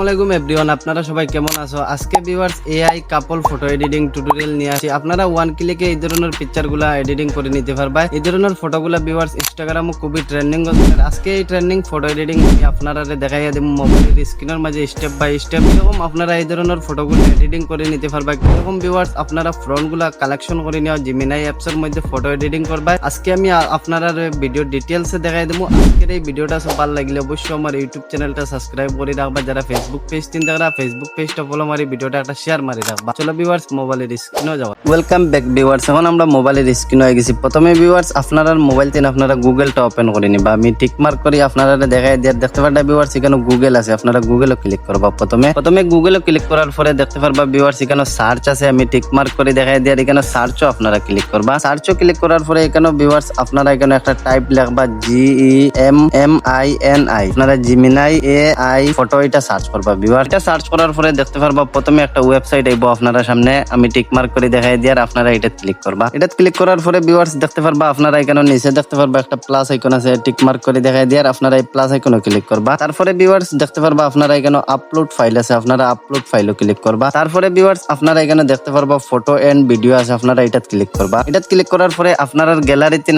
আসসালামু আলাইকুম এভরিওয়ান, আপনারা সবাই কেমন আছো? আজকে ভিউয়ার্স এআই কাপল ফটো এডিটিং টিউটোরিয়াল নিয়ে আসি। আপনারা ওয়ান ক্লিকে এই ধরনের পিকচারগুলা এডিটিং করে নিতে পারবা। এই ধরনের ফটোগুলা ভিউয়ার্স ইনস্টাগ্রামে খুবই ট্রেন্ডিং হচ্ছে। আজকে এই ট্রেন্ডিং ফটো এডিটিং আমি আপনারা দেখাইয়া দেব মোবাইলের স্ক্রিনের মাঝে স্টেপ বাই স্টেপ কিরকম আপনারা এই ধরনের ফটোগুলো এডিটিং করে নিতে পারবা। কিরকম ভিউয়ার্স আপনারা ফ্রন্টগুলা কালেকশন করে নেওয়া জিমিনাই অ্যাপসের মধ্যে ফটো এডিটিং করবা। আজকে আমি আপনারা ভিডিও ডিটেলসে দেখাই দেবো। আজকের এই ভিডিওটা সব ভালো লাগলে অবশ্যই আমার ইউটিউব চ্যানেলটা সাবস্ক্রাইব করে রাখবা। যারা ফেসবুক পেজ তিন দেখরা ফেসবুক পেজটা ফলো মারি ভিডিওটা একটা শেয়ার মারি রাখবা। চলো ভিউয়ার্স মোবাইলের স্ক্রিনে যাওয়া। ওয়েলকাম ব্যাক ভিউয়ার্স, এখন আমরা মোবাইলের স্ক্রিনে হয়ে গেছি। প্রথমে ভিউয়ার্স আপনারা মোবাইল তিন আপনারা গুগলটা ওপেন করে নিবা। আমি টিক মার্ক করি আপনারা দেখাই দিয়ে দেখতে পারবা ভিউয়ার্স এখানে গুগল আছে, আপনারা গুগলে ক্লিক করবা। প্রথমে গুগলে ক্লিক করার পরে দেখতে পারবা ভিউয়ার্স এখানে সার্চ আছে, আমি টিক মার্ক করে দেখাই দিয়ে এখানে সার্চও আপনারা ক্লিক করবা। সার্চও ক্লিক করার পরে এখানে ভিউয়ার্স আপনারা এখানে একটা টাইপ লিখবা GEMMINI, আপনারা জিমিনাই AI ফটো এটা সার্চ করবা। ভিউয়ার এটা সার্চ করার পরে দেখতে পারবা প্রথমে একটা ওয়েবসাইট আইবো আপনারা সামনে, আমি টিক মার্ক করে দেখাই দিয়ে আপনারা এটা ক্লিক করবা। এটা ক্লিক করার পরে ভিউয়ার্স দেখতে পারবা আপনারা এখানে নিচে দেখতে পারবা একটা প্লাস আইকন আছে, টিক মার্ক করে দেখাই দিয়ে আপনারা এই প্লাস আইকনে ক্লিক করবা। তারপরে ভিউয়ার্স দেখতে পারবা আপনারা এখানে আপলোড ফাইল আছে, আপনারা আপলোড ফাইলও ক্লিক করবা। তারপরে ভিউয়ার্স আপনারা এখানে দেখতে পারবা ফটো এন্ড ভিডিও আছে, আপনারা এটা ক্লিক করবা। এটা ক্লিক করার পরে আপনারা গ্যালারিতে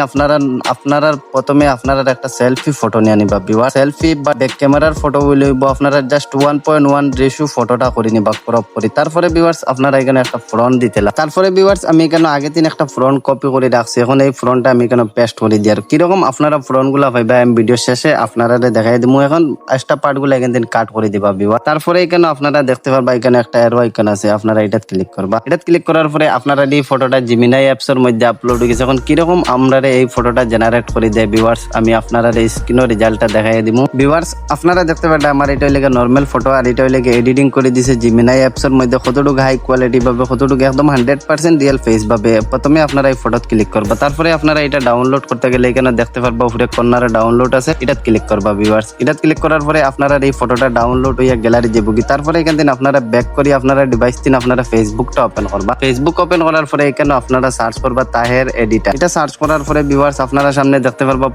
আপনারা প্রথমে আপনারা একটা সেলফি ফটো নিয়ে নিবা। ভিউয়ার সেলফি বা ব্যাক ক্যামেরার ফটো লইব, আপনারা জাস্ট 1.1 রেশিও ফটোটা করে নিবা ক্রপ করে। তারপরে ভিউয়ার্স আপনারা এখানে একটা ফ্রন্ট দিতেলা। তারপরে ভিউয়ার্স আমি এখানে আগে দিন একটা ফ্রন্ট কপি করে রাখছি, এখন এই ফ্রন্টটা আমি এখানে পেস্ট করে দিই। আর কিরকম আপনারা ফ্রন্ট গুলা পাইবা আমি ভিডিও শেষে আপনারা দেখাই দিব। এখন এক্সট্রা পার্ট গুলো এখান দিন কাট করে দিবা ভিউয়ার। তারপরে এখানে আপনারা দেখতে পারবা এখানে একটা অ্যারো আইকন আছে, আপনারা এটা ক্লিক করবা। এটা ক্লিক করার পরে আপনারা এই ফটোটা জিমিনাই অ্যাপসের মধ্যে আপলোড হয়ে গেছে। এখন কিরকম আমরা এই ফটোটা জেনারেট করে দেয় ভিউয়ার্স আমি আপনারা এই স্ক্রিনের রেজাল্টটা দেখাই দিব। ভিউয়ার্স আপনারা দেখতে পারেন আমার এটা হইলে নরমাল ফটো, আর এটা হইলে এডিটিং করে দিছে জিমিনাই অ্যাপসের মধ্যে। কতটুকু হাই কোয়ালিটি ভাবে, কতটুকু একদম 100% রিয়েল ফেস ভাবে প্রথমে আপনারা এই ফটোত ক্লিক করবা। তারপরে আপনারা এটা ডাউনলোড করতে গেলে এখানে দেখতে পারবা উপরে কর্নারে ডাউনলোড আছে, এটা ক্লিক করবা ভিউয়ার্স। এটা ক্লিক করার পরে আপনারা এই ফটোটা ডাউনলোড হইয়া গ্যালারি যাবো। তারপরে এখান থেকে আপনারা ব্যাক করি আপনারা ডিভাইস দিন আপনারা ফেসবুকটা ওপেন করবা। ফেসবুক ওপেন করার পরে এখানে আপনারা সার্চ করবা তাহের এডিটর। এটা সার্চ করার পরে ভিউয়ার্স আপনারা সামনে দেখতে পারবা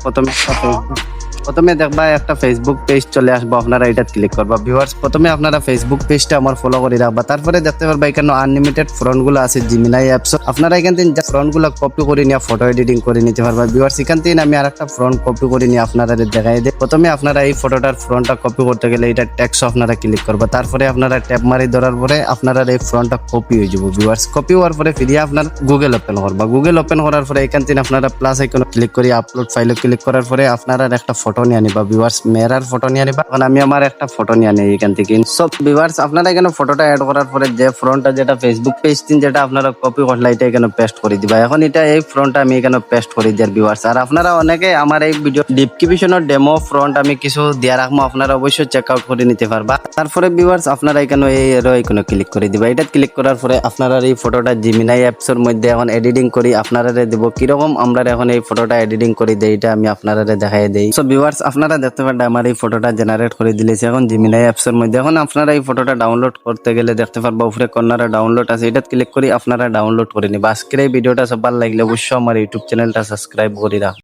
প্রথমে দেখবা একটা ফেসবুক পেজ চলে আসবো, আপনারা এটা ক্লিক করবা। ভিউয়ার্স প্রথমে আপনারা ফেসবুক পেজটা আমার ফলো করে রাখবা। তারপরে দেখতে পারবা এখানে আনলিমিটেড ফ্রন্ট গুলো আছে জিমিনাই অ্যাপস, আপনারা এখান থেকে ফ্রন্ট গুলো কপি করে নিয়ে ফটো এডিটিং করে নিতে পারবা। ভিউয়ার্স এখান থেকে আমি আরেকটা ফ্রন্ট কপি করে নিয়ে আপনারা দেখাই দিই। প্রথমে আপনারা এই ফটোটার ফ্রন্টটা কপি করতে গেলে এটা টেক্সট আপনারা ক্লিক করবা। তারপরে আপনারা ট্যাপ মারি ধরার পরে আপনারা এই ফ্রন্টটা কপি হয়ে যাবো। ভিউয়ার্স কপি হওয়ার পরে ফিরিয়ে আপনার গুগল ওপেন করবা। গুগল ওপেন করার পরে এখান থেকে আপনারা প্লাস আইকনে ক্লিক করি আপলোড ফাইলে ক্লিক করার পরে আপনারা একটা ফটো নিয়ে নিবা। ভিউয়ার্স মেরার ফটো নিয়ে নিবা। এখন আমি আমার একটা ফটো নিয়ে নিই এখান থেকে। সব ভিউয়ার্স আপনারা এখানে ফটোটা অ্যাড করার পরে যে ফ্রন্টটা যেটা ফেসবুক পেজ দিন যেটা আপনারা কপি করলে এটা এখানে পেস্ট করে দিবা। এখন এটা এই ফ্রন্টটা আমি এখানে পেস্ট করে দিই ভিউয়ার্স। আর আপনারা অনেকে আমার এই ভিডিও ডিসক্রিপশনের ডেমো ফ্রন্ট আমি কিছু দেয়া রাখবো, আপনারা অবশ্যই চেক আউট করে নিতে পারবা। তারপরে ভিউয়ার্স আপনারা এখানে এই এরো আইকনে ক্লিক করে দিবা। এটা ক্লিক করার পরে আপনারা এই ফটোটা জিমিনাই অ্যাপসের মধ্যে এখন এডিটিং করি আপনারা দেব। কিরকম আমরা এখন এই ফটোটা এডিটিং করে দেই এটা আমি আপনারা দেখাই দেই। সো ভিউয়ার্স আপনারা দেখতে পারেন আমার এই ফটোটা জেনারেট করে দিলেছে এখন জিমিনাই অ্যাপসের মধ্যে। এখন আপনারা এই ফটোটা ডাউনলোড করতে গেলে দেখতে পারবা উপরে কর্নারে ডাউনলোড আছে, এটা ক্লিক করি আপনারা ডাউনলোড করে নিবা। আজকের এই ভিডিওটা সব ভালো লাগলে অবশ্যই আমার ইউটিউব চ্যানেলটা সাবস্ক্রাইব করে রাখ।